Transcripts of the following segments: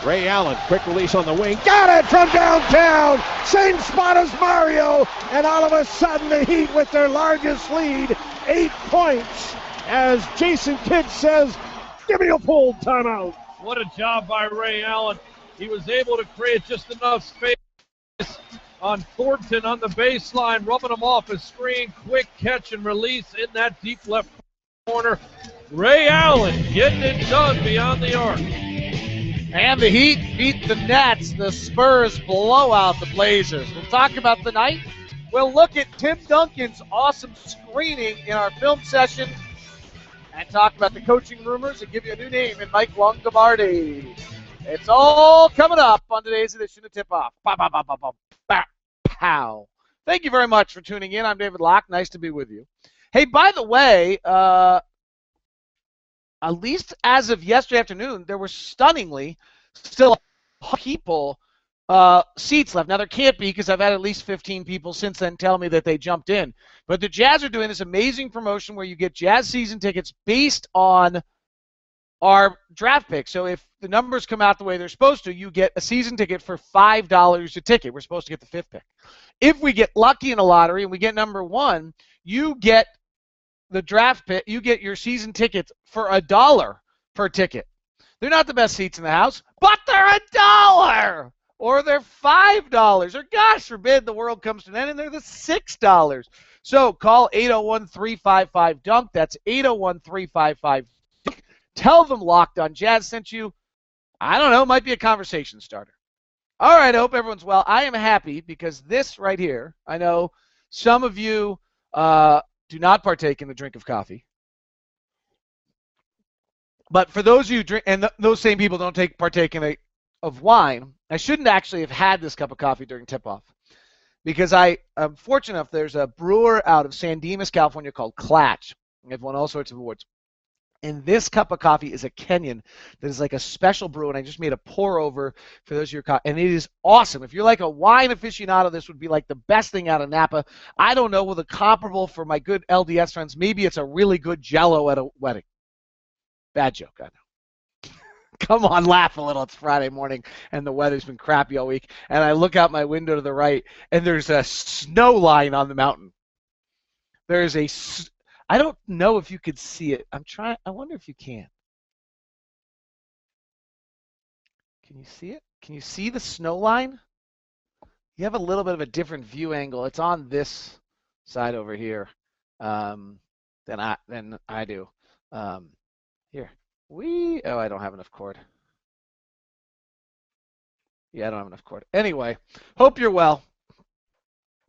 Ray Allen, quick release on the wing. Got it from downtown. Same spot as Mario. And all of a sudden the Heat with their largest lead, 8 points. As Jason Kidd says, give me a full timeout. What a job by Ray Allen. He was able to create just enough space on Thornton on the baseline, rubbing him off his screen. Quick catch and release in that deep left corner. Ray Allen getting it done beyond the arc. And the Heat beat the Nets. The Spurs blow out the Blazers. We'll talk about the night. We'll look at Tim Duncan's awesome screening in our film session and talk about the coaching rumors and give you a new name in Mike Longadardi. It's all coming up on today's edition of Tip Off. Pow. Thank you very much for tuning in. I'm David Locke. Nice to be with you. Hey, by the way, at least as of yesterday afternoon, there were stunningly still people seats left. Now, there can't be because I've had at least 15 people since then tell me that they jumped in. But the Jazz are doing this amazing promotion where you get Jazz season tickets based on our draft pick. So if the numbers come out the way they're supposed to, you get a season ticket for $5 a ticket. We're supposed to get the 5th pick. If we get lucky in a lottery and we get number 1, you get the draft pick, you get your season tickets for $1 per ticket. They're not the best seats in the house, but they're $1 or they're $5 or gosh forbid the world comes to an end and they're the $6. So call 801-355-DUNK. That's 801-355-DUNK. Tell them Locked On Jazz sent you. I don't know, might be a conversation starter. All right, I hope everyone's well. I am happy because this right here, I know some of you do not partake in the drink of coffee. But for those of you drink, and those same people don't partake in of wine, I shouldn't actually have had this cup of coffee during tip-off because I'm fortunate enough there's a brewer out of San Dimas, California called Klatch. They've won all sorts of awards. And this cup of coffee is a Kenyan that is like a special brew, and I just made a pour over for those of your coffee. And it is awesome. If you're like a wine aficionado, this would be like the best thing out of Napa. I don't know, with a comparable for my good LDS friends, maybe it's a really good Jell-O at a wedding. Bad joke, I know. Come on, laugh a little. It's Friday morning, and the weather's been crappy all week. And I look out my window to the right, and there's a snow line on the mountain. There's a... I don't know if you could see it. I wonder if you can. Can you see it? Can you see the snow line? You have a little bit of a different view angle. It's on this side over here than I do. Here. Oh, I don't have enough cord. Yeah, I don't have enough cord. Anyway, hope you're well.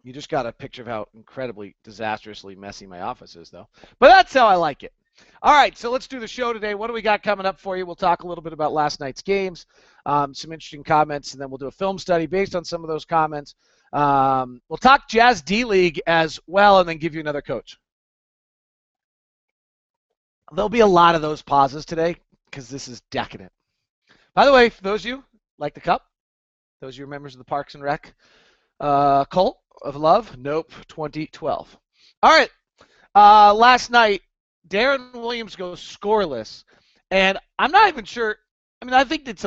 You just got a picture of how incredibly disastrously messy my office is, though. But that's how I like it. All right, so let's do the show today. What do we got coming up for you? We'll talk a little bit about last night's games, some interesting comments, and then we'll do a film study based on some of those comments. We'll talk Jazz D-League as well and then give you another coach. There'll be a lot of those pauses today because this is decadent. By the way, for those of you like the cup, those of you members of the Parks and Rec cult of love, nope, 2012. All right, last night, Darren Williams goes scoreless, and I'm not even sure. I mean, I think it's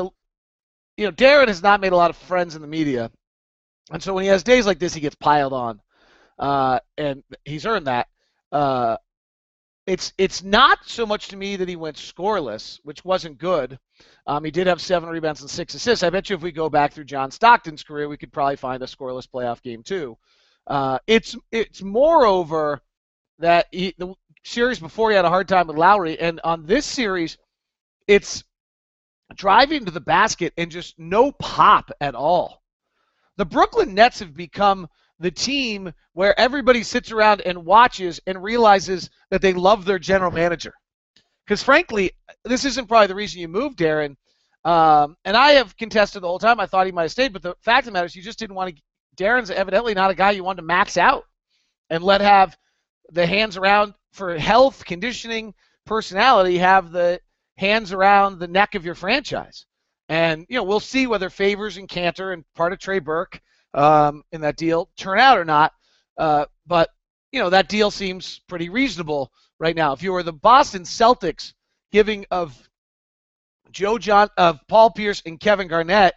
Darren has not made a lot of friends in the media, and so when he has days like this, he gets piled on, and he's earned that. It's not so much to me that he went scoreless, which wasn't good. He did have 7 rebounds and 6 assists. I bet you if we go back through John Stockton's career, we could probably find a scoreless playoff game too. It's moreover that the series before he had a hard time with Lowry, and on this series, it's driving to the basket and just no pop at all. The Brooklyn Nets have become the team where everybody sits around and watches and realizes that they love their general manager. Because frankly, this isn't probably the reason you moved, Darren. And I have contested the whole time. I thought he might have stayed, but the fact of the matter is you just didn't want to. Darren's evidently not a guy you wanted to max out and let have the hands around for health, conditioning, personality, have the hands around the neck of your franchise. And, we'll see whether Favors and Cantor and part of Trey Burke in that deal turn out or not. But, that deal seems pretty reasonable right now. If you were the Boston Celtics giving of Paul Pierce and Kevin Garnett,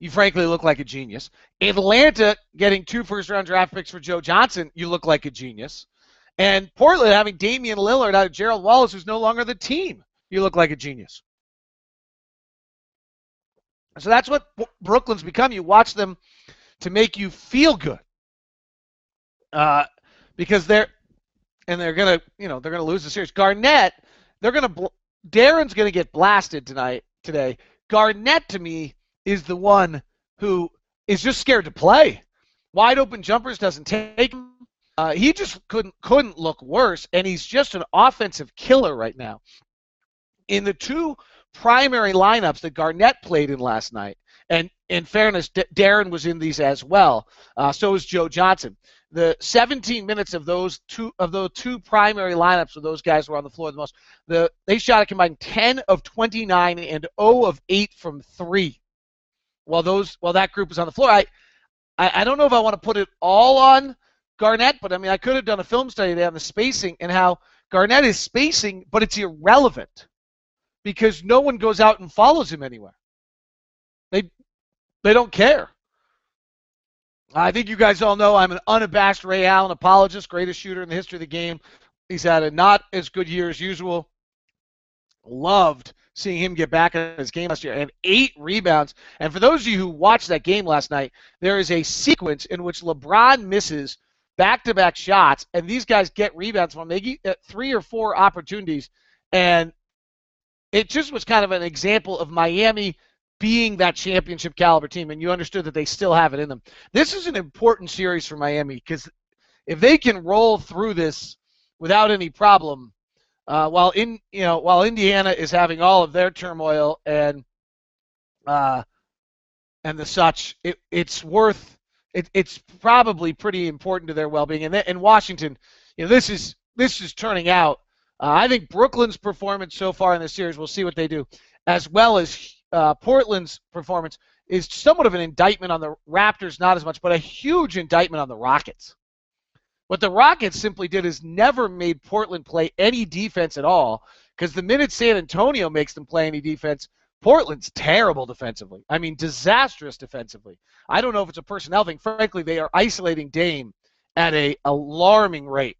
you frankly look like a genius. Atlanta getting 2 first-round draft picks for Joe Johnson, you look like a genius. And Portland having Damian Lillard out of Gerald Wallace, who's no longer the team, you look like a genius. So that's what Brooklyn's become. You watch them to make you feel good, because they're gonna lose the series. Garnett, Darren's gonna get blasted today. Garnett, to me, is the one who is just scared to play. Wide open jumpers doesn't take him. He just couldn't look worse, and he's just an offensive killer right now. In the 2 primary lineups that Garnett played in last night, and in fairness, Darren was in these as well. So was Joe Johnson. The 17 minutes of those two primary lineups where those guys were on the floor the most, they shot a combined 10 of 29 and 0 of 8 from 3. While that group was on the floor, I don't know if I want to put it all on Garnett, but I mean, I could have done a film study today on the spacing and how Garnett is spacing, but it's irrelevant because no one goes out and follows him anywhere. They don't care. I think you guys all know I'm an unabashed Ray Allen apologist, greatest shooter in the history of the game. He's had a not as good year as usual. Loved seeing him get back in his game last year, and 8 rebounds. And for those of you who watched that game last night, there is a sequence in which LeBron misses back-to-back shots, and these guys get rebounds from him. They get 3 or 4 opportunities, and it just was kind of an example of Miami being that championship caliber team, and you understood that they still have it in them. This is an important series for Miami because if they can roll through this without any problem, while Indiana is having all of their turmoil and the such, it's probably pretty important to their well-being. And Washington, this is turning out. I think Brooklyn's performance so far in this series, we'll see what they do, as well as Portland's performance, is somewhat of an indictment on the Raptors, not as much, but a huge indictment on the Rockets. What the Rockets simply did is never made Portland play any defense at all, because the minute San Antonio makes them play any defense, Portland's terrible defensively. I mean, disastrous defensively. I don't know if it's a personnel thing. Frankly, they are isolating Dame at an alarming rate.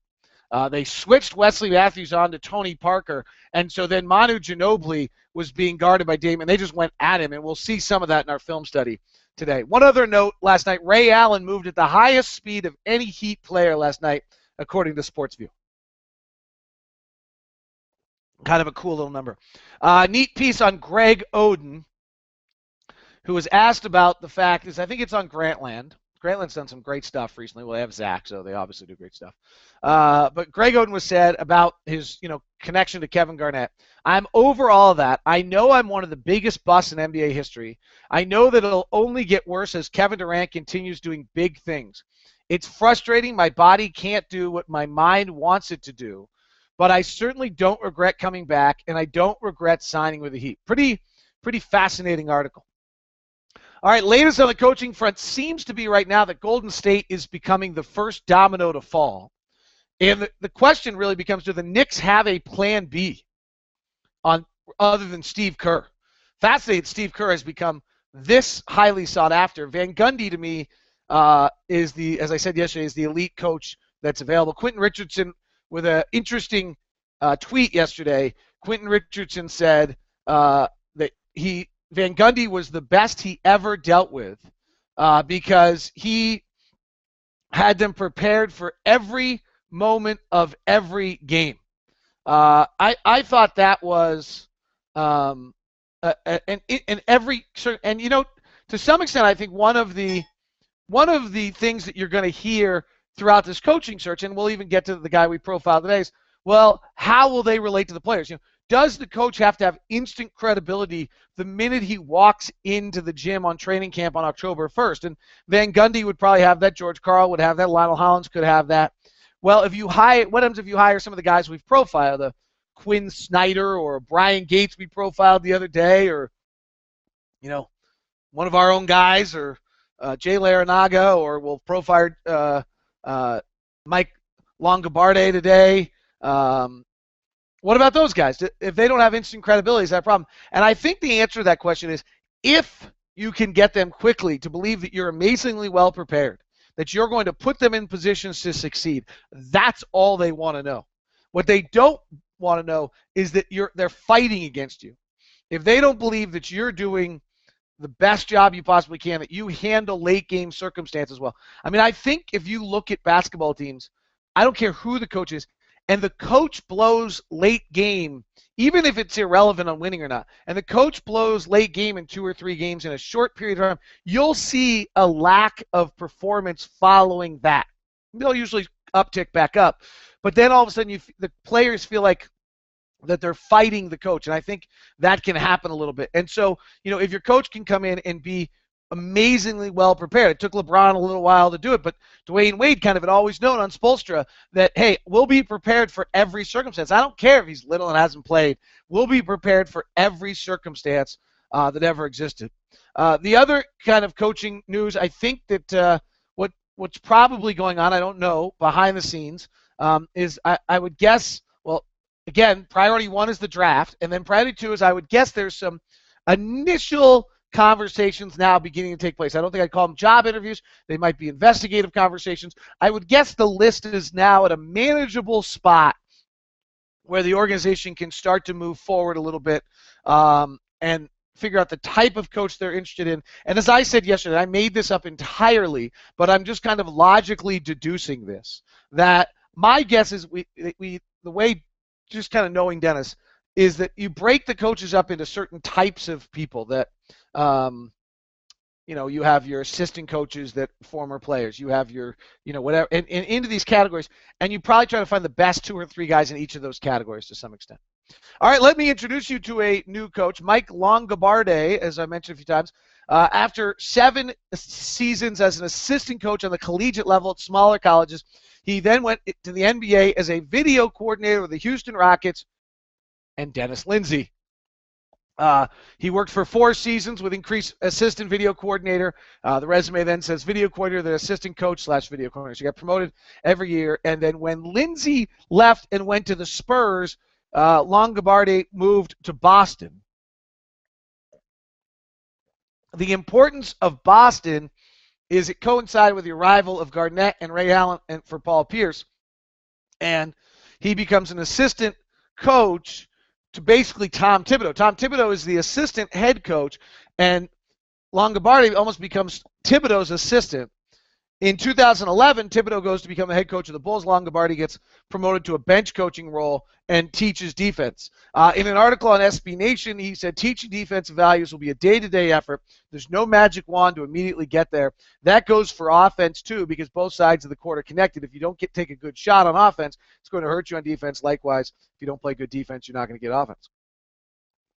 They switched Wesley Matthews on to Tony Parker, and so then Manu Ginobili was being guarded by Dame, and they just went at him, and we'll see some of that in our film study today. One other note, last night, Ray Allen moved at the highest speed of any Heat player last night, according to SportsView. Kind of a cool little number. Neat piece on Greg Oden, who was asked about the fact, I think it's on Grantland. Grantland's done some great stuff recently. Well, they have Zach, so they obviously do great stuff. But Greg Oden was said about his, connection to Kevin Garnett. I'm over all of that. I know I'm one of the biggest busts in NBA history. I know that it'll only get worse as Kevin Durant continues doing big things. It's frustrating. My body can't do what my mind wants it to do. But I certainly don't regret coming back, and I don't regret signing with the Heat. Pretty fascinating article. All right, latest on the coaching front seems to be right now that Golden State is becoming the first domino to fall. And the question really becomes, do the Knicks have a plan B other than Steve Kerr? Fascinating, Steve Kerr has become this highly sought after. Van Gundy, to me, as I said yesterday, is the elite coach that's available. Quentin Richardson, with an interesting tweet yesterday, Quentin Richardson said that Van Gundy was the best he ever dealt with because he had them prepared for every moment of every game. I thought that was and to some extent, I think one of the things that you're going to hear throughout this coaching search, and we'll even get to the guy we profiled today, is, well, how will they relate to the players? Does the coach have to have instant credibility the minute he walks into the gym on training camp on October 1st? And Van Gundy would probably have that. George Karl would have that. Lionel Hollins could have that. Well, what happens if you hire some of the guys we've profiled, Quinn Snyder or Brian Gates we profiled the other day, or one of our own guys, or Jay Larinaga, or we'll profile Mike Longadardi today. What about those guys? If they don't have instant credibility, is that a problem? And I think the answer to that question is if you can get them quickly to believe that you're amazingly well prepared, that you're going to put them in positions to succeed, that's all they want to know. What they don't want to know is that they're fighting against you. If they don't believe that you're doing the best job you possibly can, that you handle late game circumstances well. I mean, I think if you look at basketball teams, I don't care who the coach is, and the coach blows late game, even if it's irrelevant on winning or not, and the coach blows late game in 2 or 3 games in a short period of time, you'll see a lack of performance following that. They'll usually uptick back up, but then all of a sudden the players feel like that they're fighting the coach, and I think that can happen a little bit. And so, if your coach can come in and be amazingly well prepared. It took LeBron a little while to do it, but Dwayne Wade kind of had always known on Spoelstra that, hey, we'll be prepared for every circumstance. I don't care if he's little and hasn't played. We'll be prepared for every circumstance that ever existed. The other kind of coaching news, I think that what's probably going on, I don't know, behind the scenes, is I would guess, well, again, priority 1 is the draft, and then priority 2 is I would guess there's some initial conversations now beginning to take place. I don't think I'd call them job interviews. They might be investigative conversations. I would guess the list is now at a manageable spot where the organization can start to move forward a little bit and figure out the type of coach they're interested in. And as I said yesterday, I made this up entirely, but I'm just kind of logically deducing this, that my guess is the way, just kind of knowing Dennis, is that you break the coaches up into certain types of people that, you have your assistant coaches that former players, you have your, whatever, and into these categories, and you probably try to find the best 2 or 3 guys in each of those categories to some extent. All right, let me introduce you to a new coach, Mike Longadardi, as I mentioned a few times. After 7 seasons as an assistant coach on the collegiate level at smaller colleges, he then went to the NBA as a video coordinator with the Houston Rockets and Dennis Lindsay. He worked for 4 seasons with increased assistant video coordinator. The resume then says video coordinator, then assistant coach / video coordinator. So he got promoted every year. And then when Lindsay left and went to the Spurs, Longadardi moved to Boston. The importance of Boston is it coincided with the arrival of Garnett and Ray Allen and for Paul Pierce. And he becomes an assistant coach to basically Tom Thibodeau. Tom Thibodeau is the assistant head coach, and Longadardi almost becomes Thibodeau's assistant. In 2011, Thibodeau goes to become the head coach of the Bulls. Longadardi gets promoted to a bench coaching role and teaches defense. In an article on SB Nation, he said, teaching defensive values will be a day-to-day effort. There's no magic wand to immediately get there. That goes for offense, too, because both sides of the court are connected. If you don't take a good shot on offense, it's going to hurt you on defense. Likewise, if you don't play good defense, you're not going to get offense.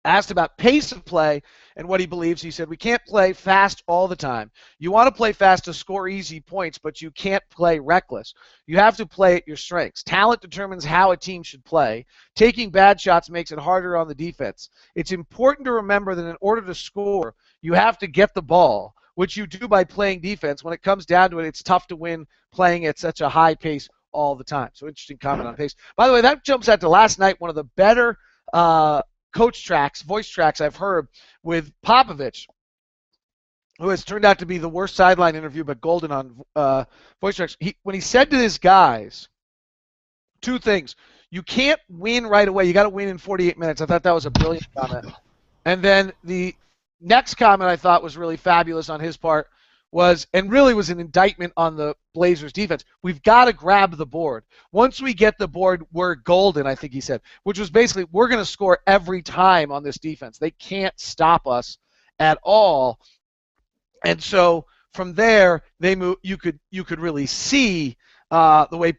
Asked about pace of play and what he believes, he said, we can't play fast all the time. You want to play fast to score easy points, but you can't play reckless. You have to play at your strengths. Talent determines how a team should play. Taking bad shots makes it harder on the defense. It's important to remember that in order to score, you have to get the ball, which you do by playing defense. When it comes down to it, it's tough to win playing at such a high pace all the time. So interesting comment on pace. By the way, that jumps out to last night, one of the better voice tracks I've heard with Popovich, who has turned out to be the worst sideline interview but golden on voice tracks. When he said to his guys 2 things: you can't win right away, you got to win in 48 minutes. I thought that was a brilliant comment. And then the next comment I thought was really fabulous on his part was an indictment on the Blazers defense. We've got to grab the board. Once we get the board, we're golden, I think he said, which was basically we're going to score every time on this defense. They can't stop us at all. And so from there, they move. You could really see the way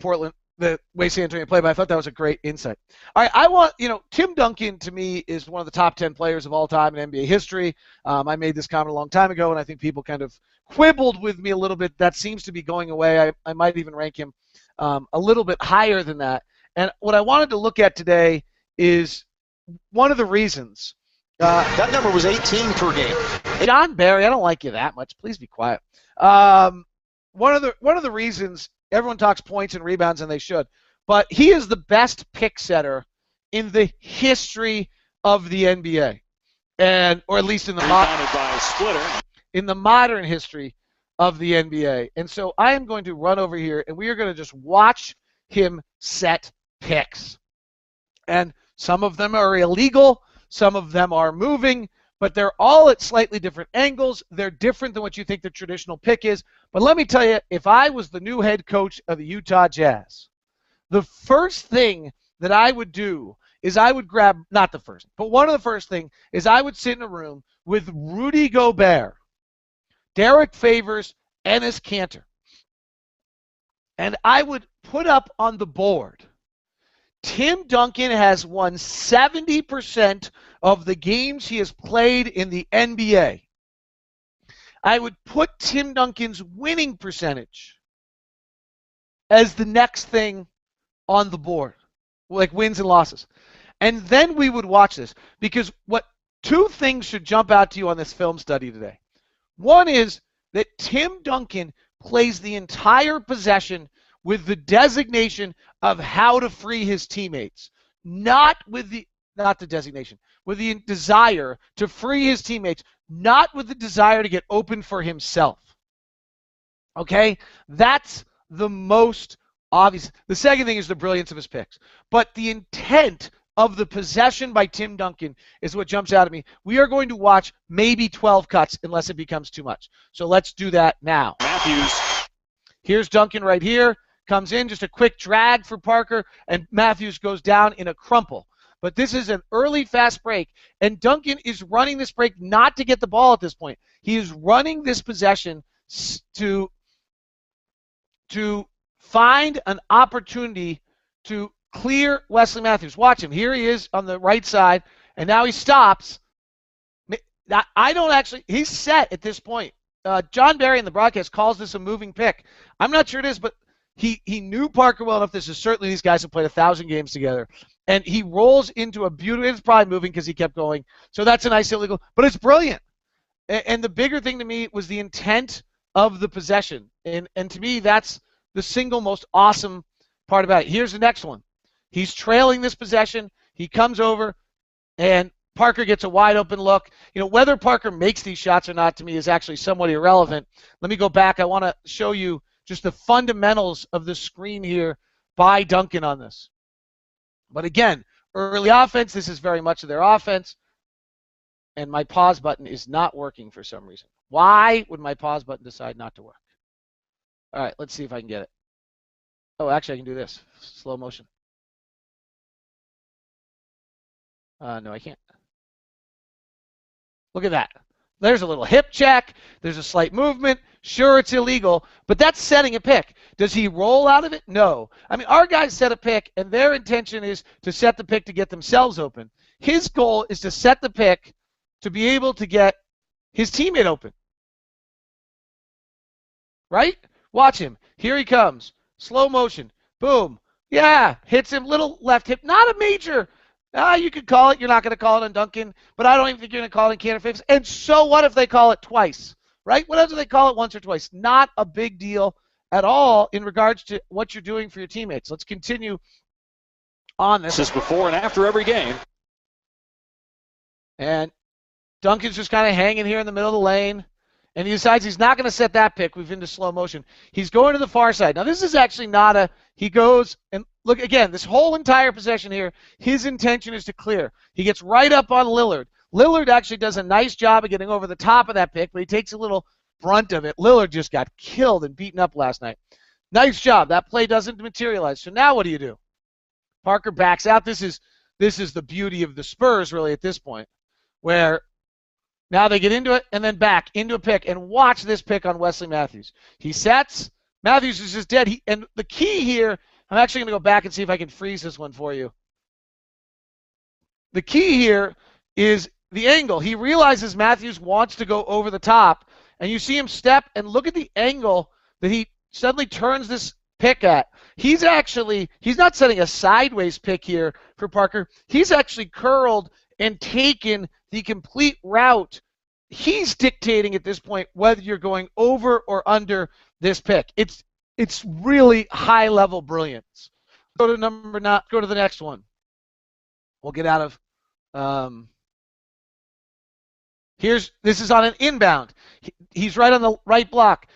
San Antonio played, but I thought that was a great insight. All right, Tim Duncan, to me, is one of the top 10 players of all time in NBA history. I made this comment a long time ago, and I think people kind of quibbled with me a little bit. That seems to be going away. I might even rank him a little bit higher than that. And what I wanted to look at today is one of the reasons. That number was 18 per game. John Barry, I don't like you that much. Please be quiet. One of the reasons everyone talks points and rebounds, and they should, but he is the best pick setter in the history of the NBA, or at least in the modern history of the NBA. And so I am going to run over here, and we are going to just watch him set picks. And some of them are illegal, some of them are moving, but they're all at slightly different angles. They're different than what you think the traditional pick is. But let me tell you, if I was the new head coach of the Utah Jazz, the first thing that I would do is I would grab, not the first, but one of the first things is I would sit in a room with Rudy Gobert, Derek Favors, Enes Kanter. And I would put up on the board, Tim Duncan has won 70% of the games he has played in the NBA. I would put Tim Duncan's winning percentage as the next thing on the board, like wins and losses. And then we would watch this, because two things should jump out to you on this film study today. One is that Tim Duncan plays the entire possession with the designation of how to free his teammates, not the designation, with the desire to free his teammates, not with the desire to get open for himself. Okay? That's the most obvious. The second thing is the brilliance of his picks. But the intent of the possession by Tim Duncan is what jumps out at me. We are going to watch maybe 12 cuts unless it becomes too much. So let's do that now. Matthews. Here's Duncan right here. Comes in, just a quick drag for Parker, and Matthews goes down in a crumple. But this is an early fast break, and Duncan is running this break not to get the ball at this point. He is running this possession to find an opportunity to clear Wesley Matthews. Watch him. Here he is on the right side, and now he stops. He's set at this point. John Barry in the broadcast calls this a moving pick. I'm not sure it is, but he knew Parker well enough. This is certainly, these guys have played 1,000 games together. And he rolls into a beautiful, it's probably moving because he kept going. So that's a nice illegal, but it's brilliant. And the bigger thing to me was the intent of the possession. And to me, that's the single most awesome part about it. Here's the next one. He's trailing this possession. He comes over, and Parker gets a wide open look. You know, whether Parker makes these shots or not, to me, is actually somewhat irrelevant. Let me go back. I want to show you just the fundamentals of the screen here by Duncan on this. But again, early offense, this is very much of their offense. And my pause button is not working for some reason. Why would my pause button decide not to work? All right, let's see if I can get it. Oh, actually, I can do this. Slow motion. No, I can't. Look at that. There's a little hip check. There's a slight movement. Sure, it's illegal, but that's setting a pick. Does he roll out of it? No. I mean, our guys set a pick, and their intention is to set the pick to get themselves open. His goal is to set the pick to be able to get his teammate open. Right? Watch him. Here he comes. Slow motion. Boom. Yeah, hits him. Little left hip. Not a major. You could call it. You're not going to call it on Duncan, but I don't even think you're going to call it on Kanter Favors. And so what if they call it twice? Right? What if they call it once or twice? Not a big deal at all in regards to what you're doing for your teammates. Let's continue on this. This is before and after every game. And Duncan's just kind of hanging here in the middle of the lane. And he decides he's not going to set that pick. We've into slow motion. He's going to the far side. Now, this is actually not a – he goes and look, again, this whole entire possession here, his intention is to clear. He gets right up on Lillard. Lillard actually does a nice job of getting over the top of that pick, but he takes a little brunt of it. Lillard just got killed and beaten up last night. Nice job. That play doesn't materialize. So now what do? Parker backs out. This is the beauty of the Spurs, really, at this point, where now they get into it and then back into a pick. And watch this pick on Wesley Matthews. He sets. Matthews is just dead. And the key here, I'm actually going to go back and see if I can freeze this one for you. The key here is the angle. He realizes Matthews wants to go over the top, and you see him step and look at the angle that he suddenly turns this pick at. He's not setting a sideways pick here for Parker. He's actually curled and taken the complete route. He's dictating at this point whether you're going over or under this pick. It's really high-level brilliance. Go to the next one. We'll get out of this is on an inbound. He's right on the right block.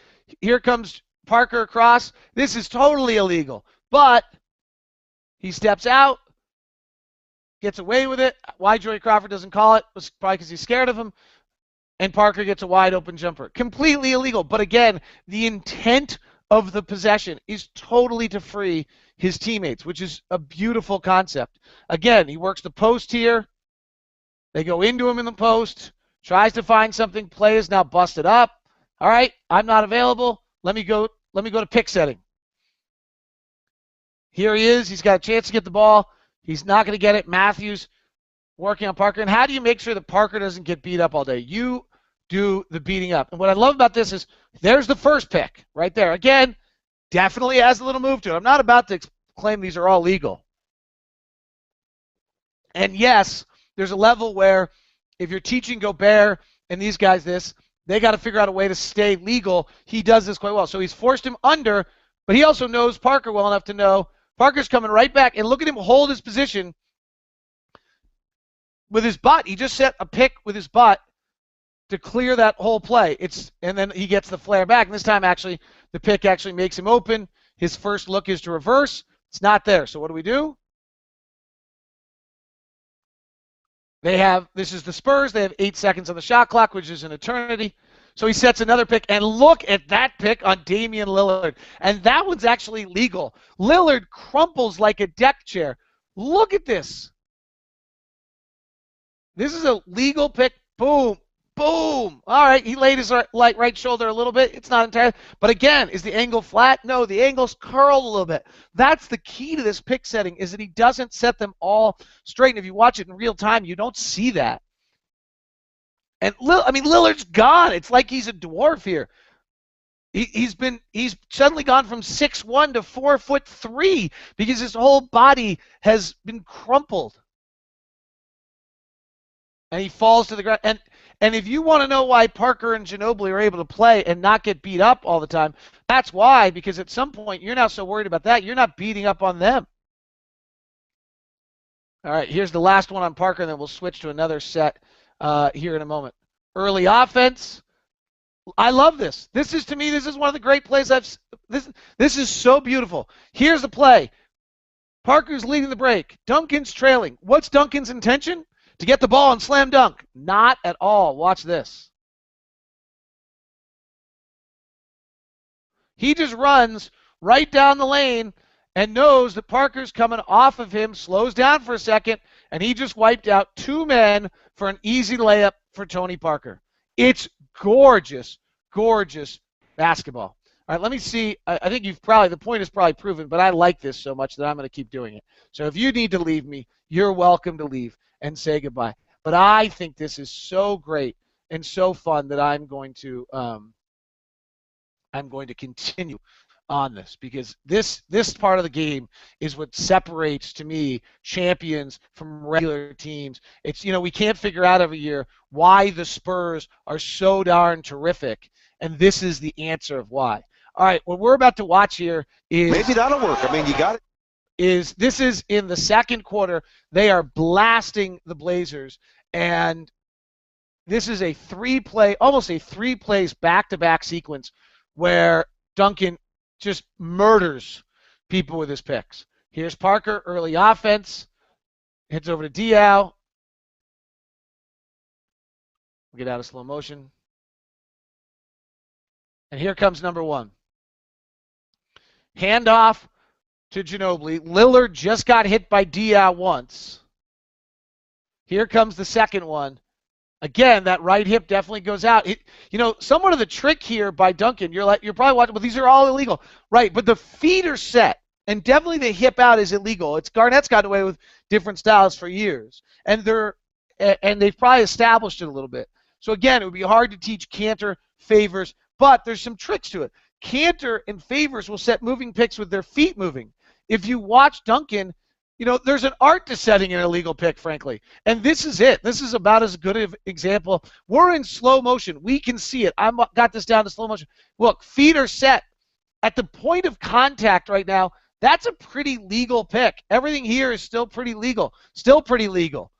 Here comes Parker across. This is totally illegal. But he steps out, gets away with it. Why Joey Crawford doesn't call it was probably because he's scared of him. And Parker gets a wide open jumper. Completely illegal. But again, the intent of the possession is totally to free his teammates, which is a beautiful concept. Again, he works the post here. They go into him in the post. Tries to find something. Play is now busted up. All right, I'm not available. Let me go to pick setting. Here he is. He's got a chance to get the ball. He's not going to get it. Matthews working on Parker. And how do you make sure that Parker doesn't get beat up all day? You do the beating up. And what I love about this is there's the first pick right there. Again, definitely has a little move to it. I'm not about to claim these are all legal. And yes, there's a level where if you're teaching Gobert and these guys this, they got to figure out a way to stay legal. He does this quite well. So he's forced him under, but he also knows Parker well enough to know Parker's coming right back. And look at him hold his position with his butt. He just set a pick with his butt to clear that whole play. And then he gets the flare back. And this time, actually, the pick actually makes him open. His first look is to reverse. It's not there. So what do? This is the Spurs. They have 8 seconds on the shot clock, which is an eternity. So he sets another pick, and look at that pick on Damian Lillard. And that one's actually legal. Lillard crumples like a deck chair. Look at this. This is a legal pick. Boom. Boom. All right, he laid his right shoulder a little bit. It's not entirely. But again, is the angle flat? No, the angle's curled a little bit. That's the key to this pick setting, is that he doesn't set them all straight. And if you watch it in real time, you don't see that. And Lillard's gone. It's like he's a dwarf here. He's suddenly gone from 6'1" to 4'3" because his whole body has been crumpled. And he falls to the ground. And if you want to know why Parker and Ginobili are able to play and not get beat up all the time, that's why, because at some point you're not so worried about that. You're not beating up on them. All right, here's the last one on Parker, and then we'll switch to another set here in a moment. Early offense. I love this. This is one of the great plays this is so beautiful. Here's the play. Parker's leading the break. Duncan's trailing. What's Duncan's intention? To get the ball and slam dunk. Not at all. Watch this. He just runs right down the lane and knows that Parker's coming off of him, slows down for a second, and he just wiped out 2 men for an easy layup for Tony Parker. It's gorgeous, gorgeous basketball. All right, let me see. I think the point is probably proven, but I like this so much that I'm going to keep doing it. So if you need to leave me, you're welcome to leave and say goodbye. But I think this is so great and so fun that I'm going to continue on this, because this part of the game is what separates, to me, champions from regular teams. It's, we can't figure out every year why the Spurs are so darn terrific, and this is the answer of why. All right, what we're about to watch here is... Maybe that'll work. You got it. This is in the second quarter. They are blasting the Blazers, and this is almost a 3 plays back-to-back sequence where Duncan just murders people with his picks. Here's Parker, early offense, hits over to Diaw. We'll get out of slow motion. And here comes number 1. Handoff to Ginobili. Lillard just got hit by Diaw once. Here comes the second one. Again, that right hip definitely goes out. Somewhat of the trick here by Duncan, you're probably watching, well, these are all illegal. Right, but the feet are set, and definitely the hip out is illegal. Garnett's gotten away with different styles for years, and they've probably established it a little bit. So again, it would be hard to teach Cantor, Favors, but there's some tricks to it. Cantor and Favors will set moving picks with their feet moving. If you watch Duncan, there's an art to setting an illegal pick, frankly. And this is it. This is about as good an example. We're in slow motion. We can see it. I've got this down to slow motion. Look, feet are set. At the point of contact right now, That's a pretty legal pick. Everything here is still pretty legal. Still pretty legal.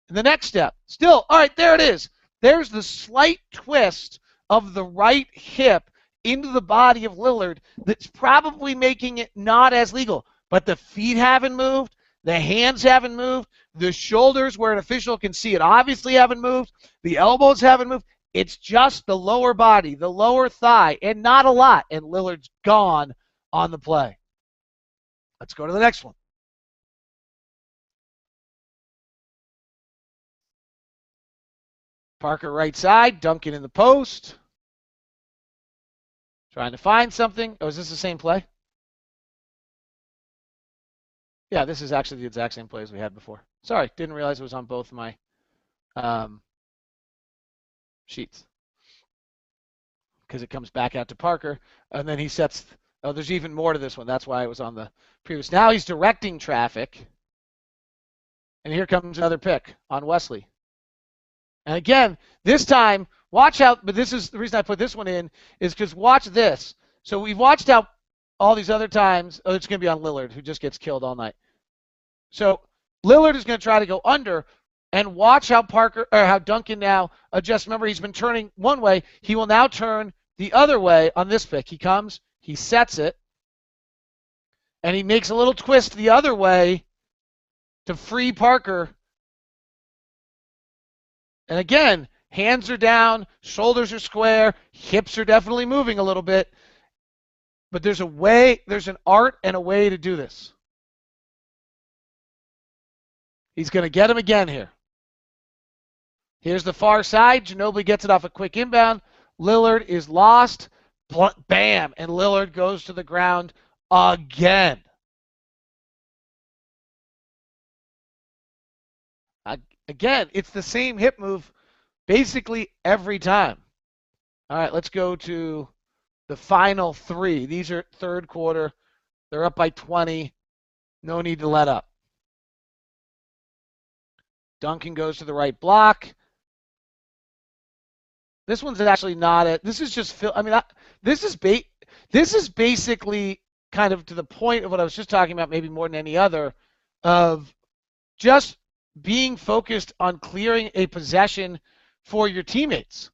And the next step, still, all right, there it is. There's the slight twist of the right hip into the body of Lillard that's probably making it not as legal. But the feet haven't moved. The hands haven't moved. The shoulders, where an official can see it, obviously haven't moved. The elbows haven't moved. It's just the lower body, the lower thigh, and not a lot. And Lillard's gone on the play. Let's go to the next one. Parker right side, Duncan in the post. Trying to find something. Oh, is this the same play? Yeah, this is actually the exact same play as we had before. Sorry, didn't realize it was on both my sheets. Because it comes back out to Parker, and then he sets... Oh, there's even more to this one. That's why it was on the previous. Now he's directing traffic. And here comes another pick on Wesley. And again, this time, watch out, but this is the reason I put this one in, is because watch this. So we've watched out all these other times. Oh, it's going to be on Lillard, who just gets killed all night. So Lillard is going to try to go under, and watch how how Duncan now adjusts. Remember, he's been turning one way. He will now turn the other way on this pick. He comes, he sets it, and he makes a little twist the other way to free Parker. And again, hands are down, shoulders are square, hips are definitely moving a little bit. But there's an art and a way to do this. He's going to get him again here. Here's the far side. Ginobili gets it off a quick inbound. Lillard is lost. Bam! And Lillard goes to the ground again. Again, it's the same hip move basically every time. All right, let's go to the final three. These are third quarter. They're up by 20. No need to let up. Duncan goes to the right block. This one's actually not a. This is just. I mean, this is basically kind of to the point of what I was just talking about, maybe more than any other, of just being focused on clearing a possession for your teammates.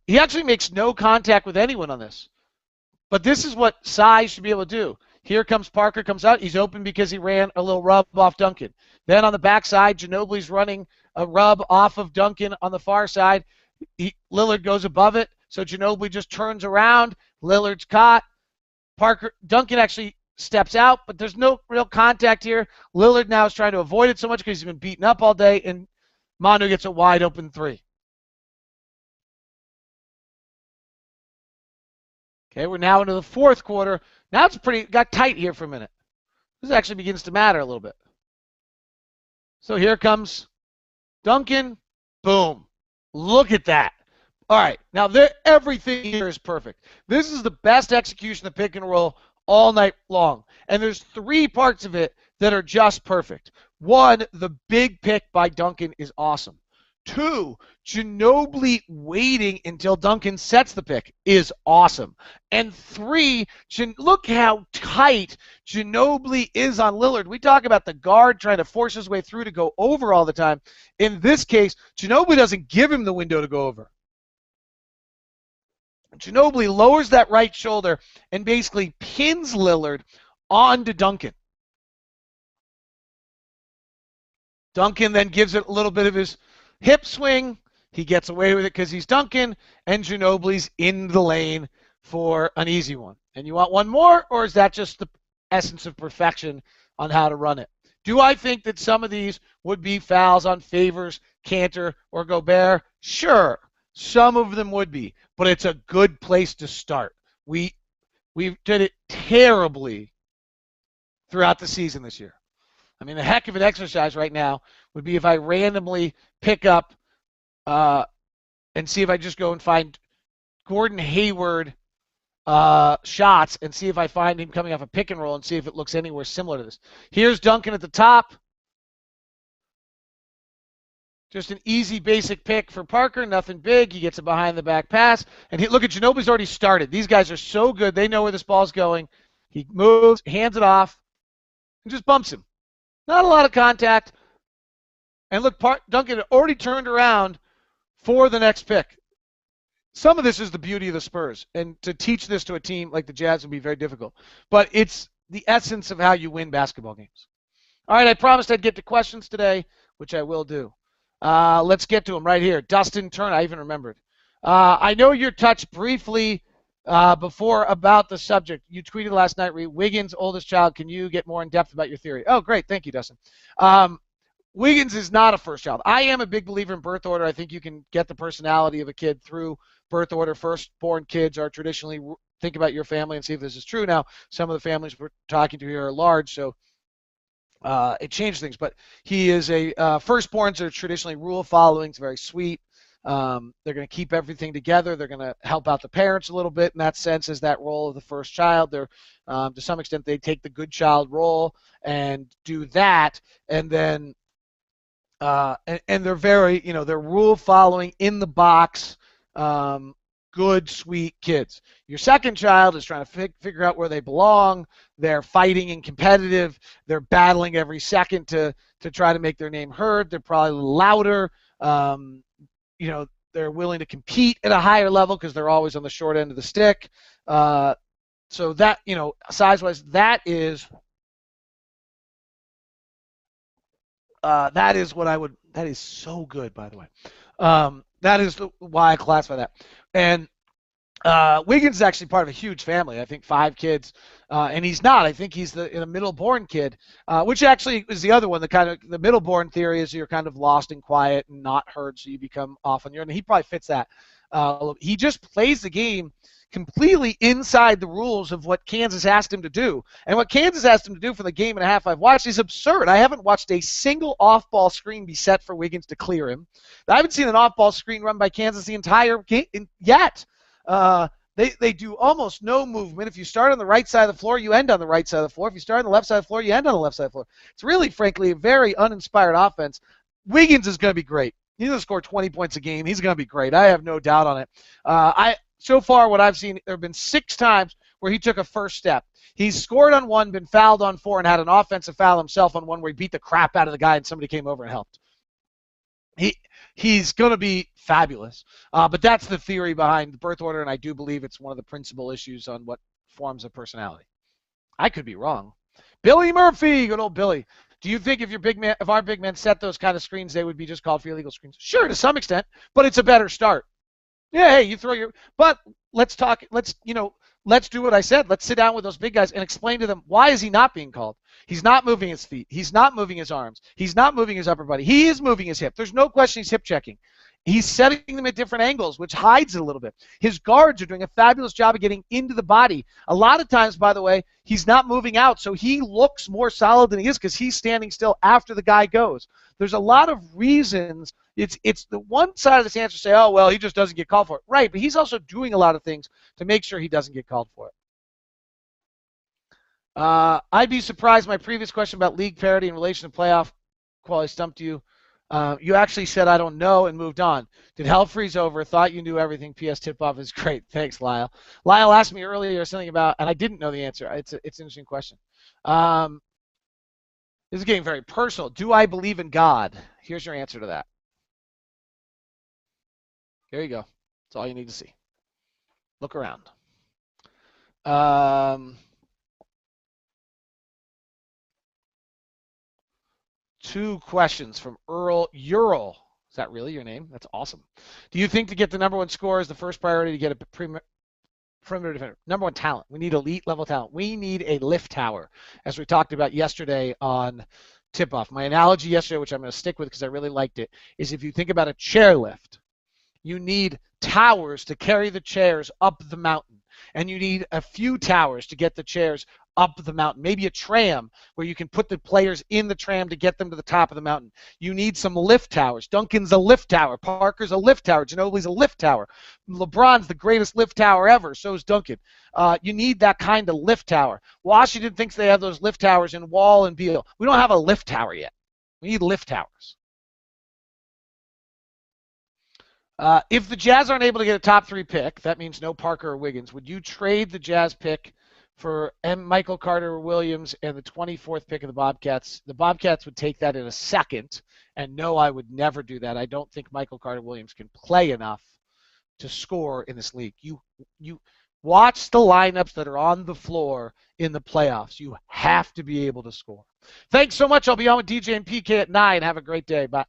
He actually makes no contact with anyone on this. But this is what size should be able to do. Here comes Parker, comes out. He's open because he ran a little rub off Duncan. Then on the backside, Ginobili's running a rub off of Duncan on the far side. Lillard goes above it, so Ginobili just turns around. Lillard's caught. Duncan actually steps out, but there's no real contact here. Lillard now is trying to avoid it so much because he's been beaten up all day, and Manu gets a wide open three. Okay, we're now into the fourth quarter. Now it's got tight here for a minute. This actually begins to matter a little bit. So here comes Duncan. Boom. Look at that. All right, now everything here is perfect. This is the best execution of pick and roll all night long. And there's three parts of it that are just perfect. One, the big pick by Duncan is awesome. Two, Ginobili waiting until Duncan sets the pick is awesome. And three, look how tight Ginobili is on Lillard. We talk about the guard trying to force his way through to go over all the time. In this case, Ginobili doesn't give him the window to go over. Ginobili lowers that right shoulder and basically pins Lillard onto Duncan. Duncan then gives it a little bit of his hip swing. He gets away with it because he's Duncan, and Ginobili's in the lane for an easy one. And you want one more, or is that just the essence of perfection on how to run it? Do I think that some of these would be fouls on Favors, Cantor, or Gobert? Sure, some of them would be, but it's a good place to start. We did it terribly throughout the season this year. I mean, a heck of an exercise right now would be if I randomly pick up and see if I just go and find Gordon Hayward shots and see if I find him coming off a pick and roll and see if it looks anywhere similar to this. Here's Duncan at the top. Just an easy, basic pick for Parker. Nothing big. He gets a behind-the-back pass. And look at Ginobili's already started. These guys are so good. They know where this ball's going. He moves, hands it off, and just bumps him. Not a lot of contact. And look, Duncan had already turned around for the next pick. Some of this is the beauty of the Spurs, and to teach this to a team like the Jazz would be very difficult. But it's the essence of how you win basketball games. All right, I promised I'd get to questions today, which I will do. Let's get to them right here. Dustin Turner, I even remembered. I know you touched briefly before about the subject. You tweeted last night, Wiggins' oldest child. Can you get more in depth about your theory? Oh, great. Thank you, Dustin. Wiggins is not a first child. I am a big believer in birth order. I think you can get the personality of a kid through birth order. Firstborn kids are traditionally, think about your family and see if this is true. Now, some of the families we're talking to here are large, so it changed things. But he is a firstborns are traditionally rule following. It's very sweet. They're going to keep everything together. They're going to help out the parents a little bit in that sense as that role of the first child. They're to some extent they take the good child role and do that, and then and they're very, they're rule following in the box, good, sweet kids. Your second child is trying to figure out where they belong. They're fighting and competitive. They're battling every second to try to make their name heard. They're probably louder. They're willing to compete at a higher level because they're always on the short end of the stick. So that, size-wise, that is what I would. That is so good, by the way. That is why I classify that. And Wiggins is actually part of a huge family. I think 5 kids, and he's not. I think he's the middle-born kid, which actually is the other one. The middle-born theory is you're kind of lost and quiet and not heard, so you become off on your own. And he probably fits that. He just plays the game completely inside the rules of what Kansas asked him to do. And what Kansas asked him to do for the game and a half I've watched is absurd. I haven't watched a single off-ball screen be set for Wiggins to clear him. I haven't seen an off-ball screen run by Kansas the entire game yet. They do almost no movement. If you start on the right side of the floor, you end on the right side of the floor. If you start on the left side of the floor, you end on the left side of the floor. It's really, frankly, a very uninspired offense. Wiggins is going to be great. He's going to score 20 points a game. He's going to be great. I have no doubt on it. So far, what I've seen, there have been 6 times where he took a first step. He's scored on 1, been fouled on 4, and had an offensive foul himself on 1 where he beat the crap out of the guy and somebody came over and helped. He's going to be fabulous. But that's the theory behind the birth order, and I do believe it's one of the principal issues on what forms of personality. I could be wrong. Billy Murphy, good old Billy. Do you think if our big men set those kind of screens, they would be just called for illegal screens? Sure, to some extent, but it's a better start. Yeah, hey, you throw your – but let's talk – let's do what I said. Let's sit down with those big guys and explain to them why is he not being called. He's not moving his feet. He's not moving his arms. He's not moving his upper body. He is moving his hip. There's no question he's hip checking. He's setting them at different angles, which hides it a little bit. His guards are doing a fabulous job of getting into the body. A lot of times, by the way, he's not moving out, so he looks more solid than he is because he's standing still after the guy goes. There's a lot of reasons. It's the one side of this answer say, oh, well, he just doesn't get called for it. Right, but he's also doing a lot of things to make sure he doesn't get called for it. I'd be surprised my previous question about league parity in relation to playoff quality stumped you. You actually said I don't know and moved on. Did hell freeze over? Thought you knew everything. P.S. Tip-off is great. Thanks, Lyle. Lyle asked me earlier something about, and I didn't know the answer. It's an interesting question. This is getting very personal. Do I believe in God? Here's your answer to that. Here you go. That's all you need to see. Look around. 2 questions from Earl Ural. Is that really your name? That's awesome. Do you think to get the number 1 score is the first priority to get a perimeter defender? Number 1 talent. We need elite level talent. We need a lift tower, as we talked about yesterday on tip-off. My analogy yesterday, which I'm going to stick with because I really liked it, is if you think about a chair lift, you need towers to carry the chairs up the mountain. And you need a few towers to get the chairs up the mountain. Maybe a tram where you can put the players in the tram to get them to the top of the mountain. You need some lift towers. Duncan's a lift tower. Parker's a lift tower. Ginobili's a lift tower. LeBron's the greatest lift tower ever. So is Duncan. You need that kind of lift tower. Washington thinks they have those lift towers in Wall and Beal. We don't have a lift tower yet. We need lift towers. If the Jazz aren't able to get a top 3 pick, that means no Parker or Wiggins, would you trade the Jazz pick for Michael Carter Williams and the 24th pick of the Bobcats would take that in a second. And no, I would never do that. I don't think Michael Carter Williams can play enough to score in this league. You watch the lineups that are on the floor in the playoffs. You have to be able to score. Thanks so much. I'll be on with DJ and PK at 9. Have a great day. Bye.